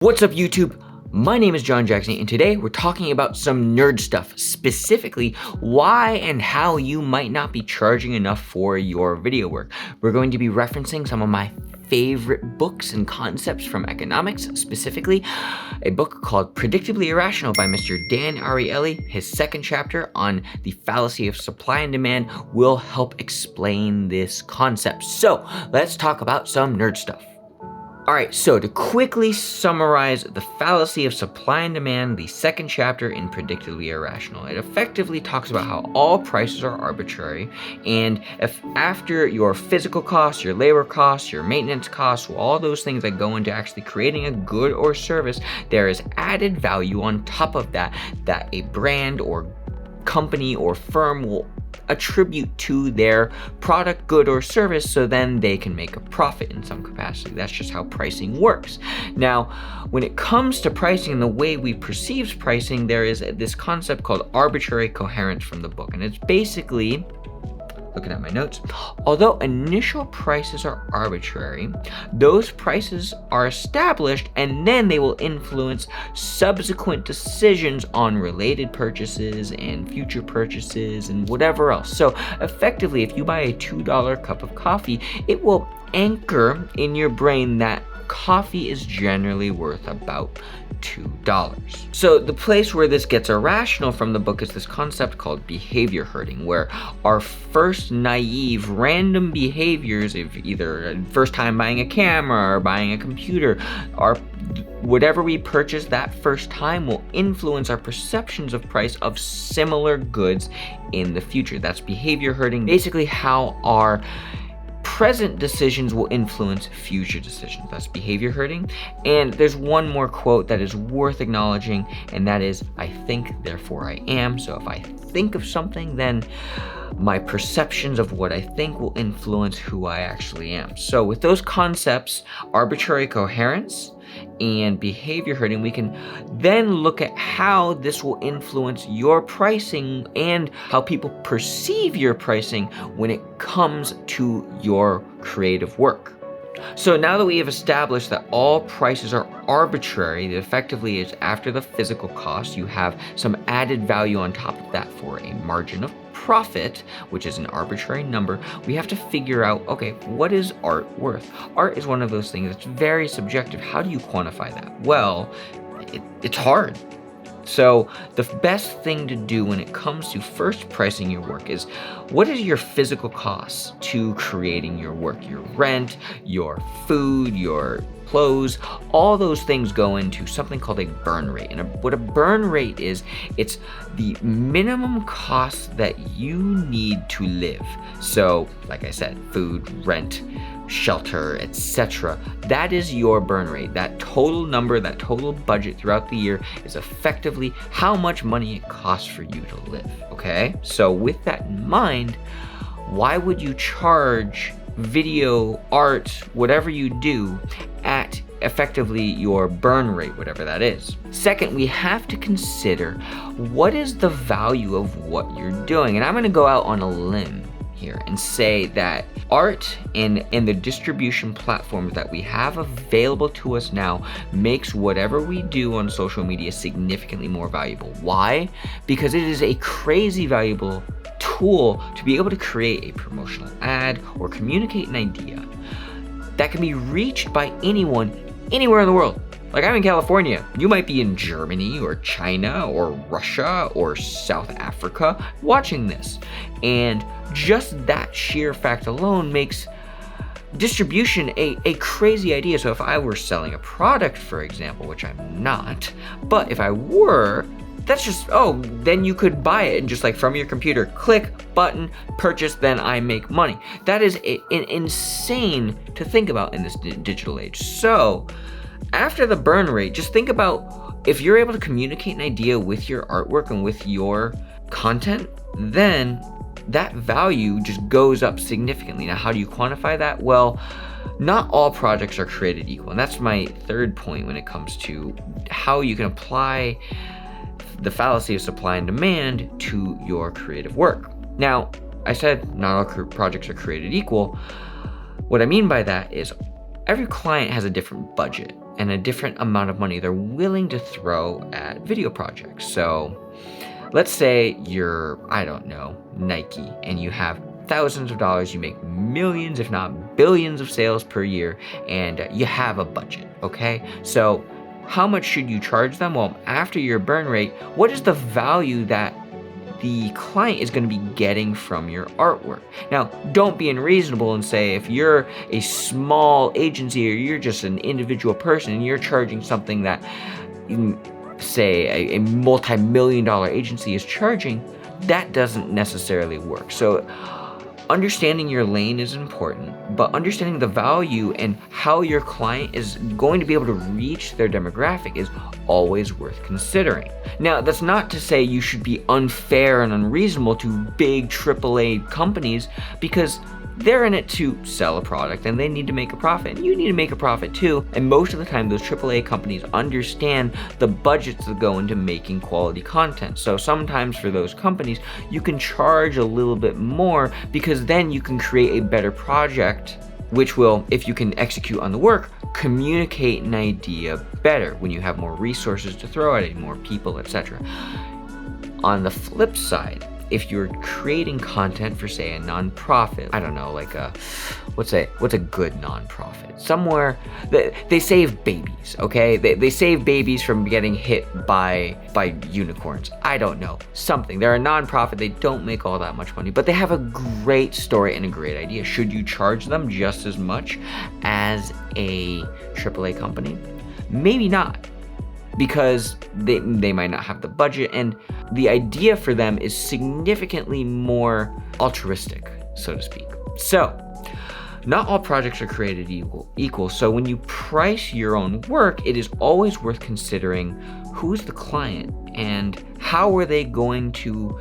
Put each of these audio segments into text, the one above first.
What's up, YouTube? My name is John Jackson, and today we're talking about some nerd stuff, specifically why and how you might not be charging enough for your video work. We're going to be referencing some of my favorite books and concepts from economics, specifically a book called Predictably Irrational by Mr. Dan Ariely. His second chapter on the fallacy of supply and demand will help explain this concept. So let's talk about some nerd stuff. Alright, so to quickly summarize the fallacy of supply and demand, the second chapter in Predictably Irrational, it effectively talks about how all prices are arbitrary, and if after your physical costs, your labor costs, your maintenance costs, all those things that go into actually creating a good or service, there is added value on top of that a brand or company or firm will attribute to their product, good, or service, so then they can make a profit in some capacity. That's just how pricing works. Now, when it comes to pricing and the way we perceive pricing, there is this concept called arbitrary coherence from the book, and it's basically, looking at my notes, although initial prices are arbitrary, those prices are established and then they will influence subsequent decisions on related purchases and future purchases and whatever else. So effectively, if you buy a $2 cup of coffee, it will anchor in your brain that coffee is generally worth about $2. So the place where this gets irrational from the book is this concept called behavior herding, where our first naive random behaviors, if either first time buying a camera or buying a computer, or whatever we purchase that first time will influence our perceptions of price of similar goods in the future. That's behavior herding, basically how our present decisions will influence future decisions. That's behavior herding. And there's one more quote that is worth acknowledging, and that is, I think, therefore I am. So if I think of something, then my perceptions of what I think will influence who I actually am. So with those concepts, arbitrary coherence and behavior herding, we can then look at how this will influence your pricing and how people perceive your pricing when it comes to your creative work. So now that we have established that all prices are arbitrary, that effectively is after the physical cost, you have some added value on top of that for a margin of profit, which is an arbitrary number, we have to figure out, okay, what is art worth? Art is one of those things that's very subjective. How do you quantify that? Well, it's hard. So the best thing to do when it comes to first pricing your work is, what is your physical costs to creating your work? Your rent, your food, your clothes, all those things go into something called a burn rate. And what a burn rate is, it's the minimum cost that you need to live. So, like I said, food, rent, shelter, etc. That is your burn rate. That total number, that total budget throughout the year is effectively how much money it costs for you to live, okay? So with that in mind, why would you charge video, art, whatever you do at effectively your burn rate, whatever that is? Second, we have to consider what is the value of what you're doing. And I'm gonna go out on a limb here and say that art and the distribution platforms that we have available to us now makes whatever we do on social media significantly more valuable. Why? Because it is a crazy valuable tool to be able to create a promotional ad or communicate an idea that can be reached by anyone, anywhere in the world. Like, I'm in California, you might be in Germany or China or Russia or South Africa watching this. And just that sheer fact alone makes distribution a crazy idea. So if I were selling a product, for example, which I'm not, but if I were, that's just, oh, then you could buy it and just like from your computer, click, button, purchase, then I make money. That is insane to think about in this digital age. So after the burn rate, just think about if you're able to communicate an idea with your artwork and with your content, then that value just goes up significantly. Now, how do you quantify that? Well, not all projects are created equal. And that's my third point when it comes to how you can apply the fallacy of supply and demand to your creative work. Now, I said not all projects are created equal. What I mean by that is every client has a different budget. and a different amount of money they're willing to throw at video projects. So let's say you're, I don't know, Nike, and you have thousands of dollars, you make millions, if not billions of sales per year, and you have a budget, okay? So how much should you charge them? Well, after your burn rate, what is the value that the client is going to be getting from your artwork? Now, don't be unreasonable and say if you're a small agency or you're just an individual person and you're charging something that, say, a multi-million-dollar agency is charging, that doesn't necessarily work. So understanding your lane is important, but understanding the value and how your client is going to be able to reach their demographic is always worth considering. Now, that's not to say you should be unfair and unreasonable to big AAA companies, because they're in it to sell a product and they need to make a profit, and you need to make a profit too. And most of the time, those AAA companies understand the budgets that go into making quality content. So sometimes for those companies, you can charge a little bit more, because then you can create a better project, which will, if you can execute on the work, communicate an idea better when you have more resources to throw at it, more people, etc. On the flip side, if you're creating content for, say, a nonprofit, I don't know, like what's a good nonprofit? Somewhere they save babies, okay? They save babies from getting hit by unicorns. I don't know, something. They're a nonprofit. They don't make all that much money, but they have a great story and a great idea. Should you charge them just as much as a AAA company? Maybe not, because they might not have the budget, and the idea for them is significantly more altruistic, so to speak. So not all projects are created equal. So when you price your own work, it is always worth considering who's the client and how are they going to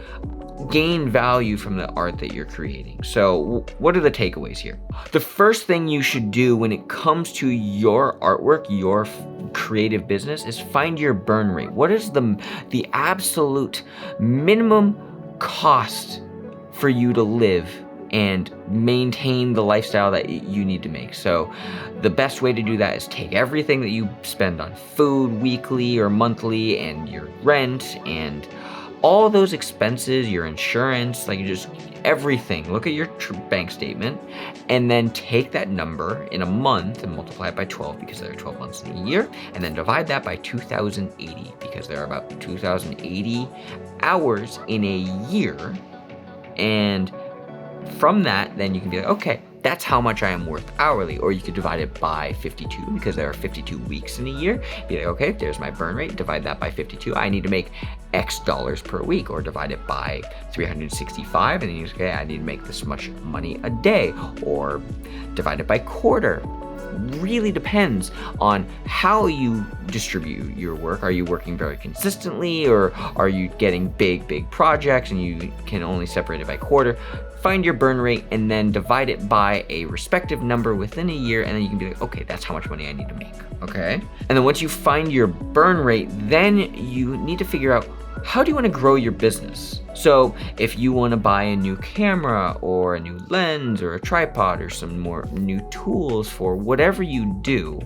gain value from the art that you're creating. So what are the takeaways here? The first thing you should do when it comes to your artwork, your creative business, is find your burn rate. What is the absolute minimum cost for you to live and maintain the lifestyle that you need to make? So the best way to do that is take everything that you spend on food weekly or monthly, and your rent and all those expenses, your insurance, like just everything. Look at your bank statement and then take that number in a month and multiply it by 12, because there are 12 months in a year, and then divide that by 2080, because there are about 2080 hours in a year. And from that, then you can be like, okay, that's how much I am worth hourly. Or you could divide it by 52, because there are 52 weeks in a year. Be like, okay, there's my burn rate, divide that by 52. I need to make X dollars per week, or divide it by 365, and then you say, okay, I need to make this much money a day, or divide it by quarter. Really depends on how you distribute your work. Are you working very consistently, or are you getting big projects and you can only separate it by quarter? Find your burn rate and then divide it by a respective number within a year, and then you can be like, okay, that's how much money I need to make, okay? And then once you find your burn rate, then you need to figure out, how do you want to grow your business? So if you want to buy a new camera or a new lens or a tripod or some more new tools for whatever you do,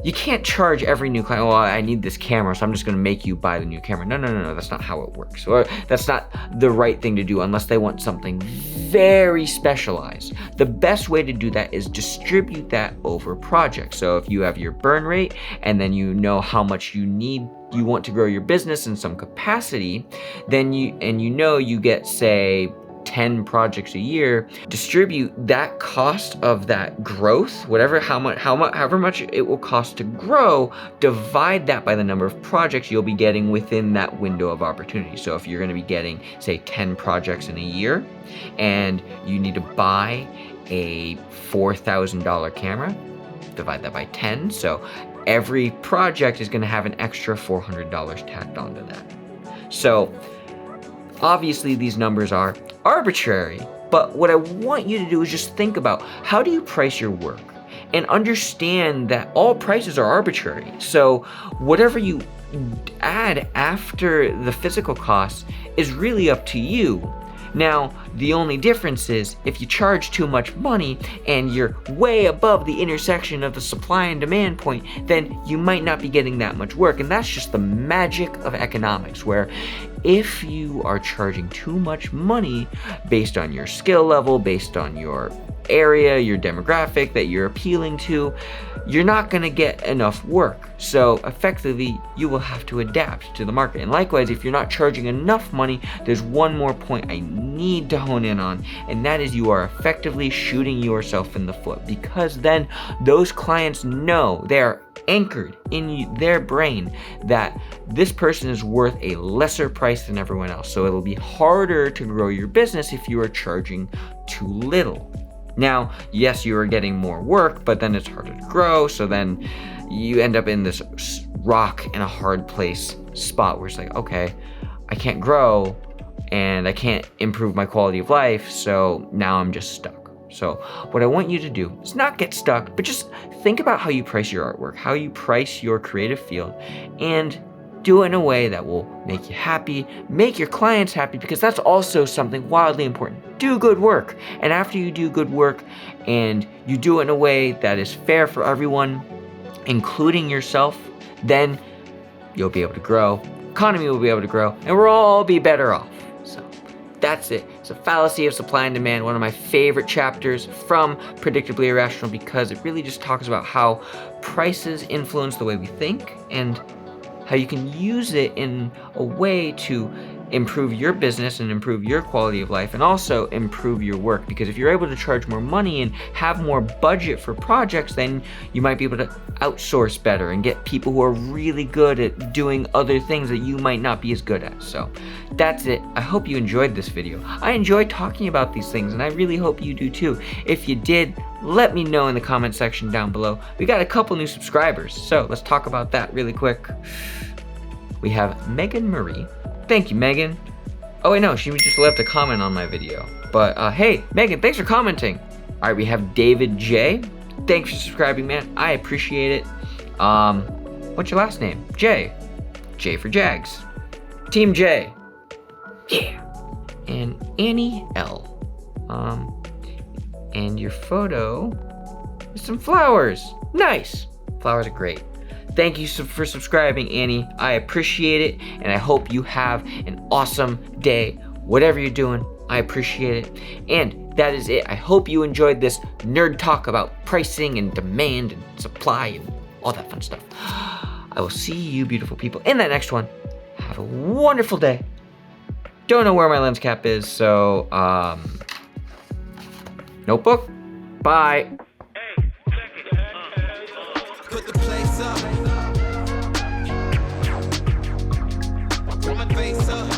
you can't charge every new client, well, I need this camera, so I'm just going to make you buy the new camera. No, that's not how it works. Or that's not the right thing to do unless they want something very specialized. The best way to do that is distribute that over projects. So if you have your burn rate and then you know how much you want to grow your business in some capacity, then you get, say, 10 projects a year, distribute that cost of that growth, however much it will cost to grow, divide that by the number of projects you'll be getting within that window of opportunity. So if you're going to be getting, say, 10 projects in a year, and you need to buy a $4,000 camera, divide that by 10. So every project is going to have an extra $400 tacked onto that. So obviously these numbers are arbitrary, but what I want you to do is just think about, how do you price your work? And understand that all prices are arbitrary. So whatever you add after the physical costs is really up to you. Now, the only difference is if you charge too much money and you're way above the intersection of the supply and demand point, then you might not be getting that much work. And that's just the magic of economics, where if you are charging too much money based on your skill level, based on your area, your demographic that you're appealing to, you're not going to get enough work. So effectively, you will have to adapt to the market. And likewise, if you're not charging enough money, there's one more point I need to hone in on, and that is you are effectively shooting yourself in the foot, because then those clients know, they're anchored in their brain that this person is worth a lesser price than everyone else. So it'll be harder to grow your business if you are charging too little. Now, yes, you are getting more work, but then it's harder to grow. So then you end up in this rock in a hard place spot where it's like, okay, I can't grow and I can't improve my quality of life. So now I'm just stuck. So what I want you to do is not get stuck, but just think about how you price your artwork, how you price your creative field, and do it in a way that will make you happy, make your clients happy, because that's also something wildly important. Do good work. And after you do good work and you do it in a way that is fair for everyone, including yourself, then you'll be able to grow, economy will be able to grow, and we'll all be better off. So that's it. It's a fallacy of supply and demand, one of my favorite chapters from Predictably Irrational, because it really just talks about how prices influence the way we think and how you can use it in a way to improve your business and improve your quality of life, and also improve your work. Because if you're able to charge more money and have more budget for projects, then you might be able to outsource better and get people who are really good at doing other things that you might not be as good at. So that's it. I hope you enjoyed this video. I enjoy talking about these things, and I really hope you do too. If you did, let me know in the comment section down below. We got a couple new subscribers, so let's talk about that really quick. We have Megan Marie. Thank you, Megan. Oh wait, no, she just left a comment on my video. But hey, Megan, thanks for commenting. All right, we have David J. Thanks for subscribing, man. I appreciate it. What's your last name? J. J for Jags. Team J. Yeah. And Annie L. And your photo is some flowers. Nice. Flowers are great. Thank you for subscribing, Annie. I appreciate it, and I hope you have an awesome day. Whatever you're doing, I appreciate it. And that is it. I hope you enjoyed this nerd talk about pricing and demand and supply and all that fun stuff. I will see you beautiful people in that next one. Have a wonderful day. Don't know where my lens cap is, so notebook. Bye. Put the place up. Put my face up.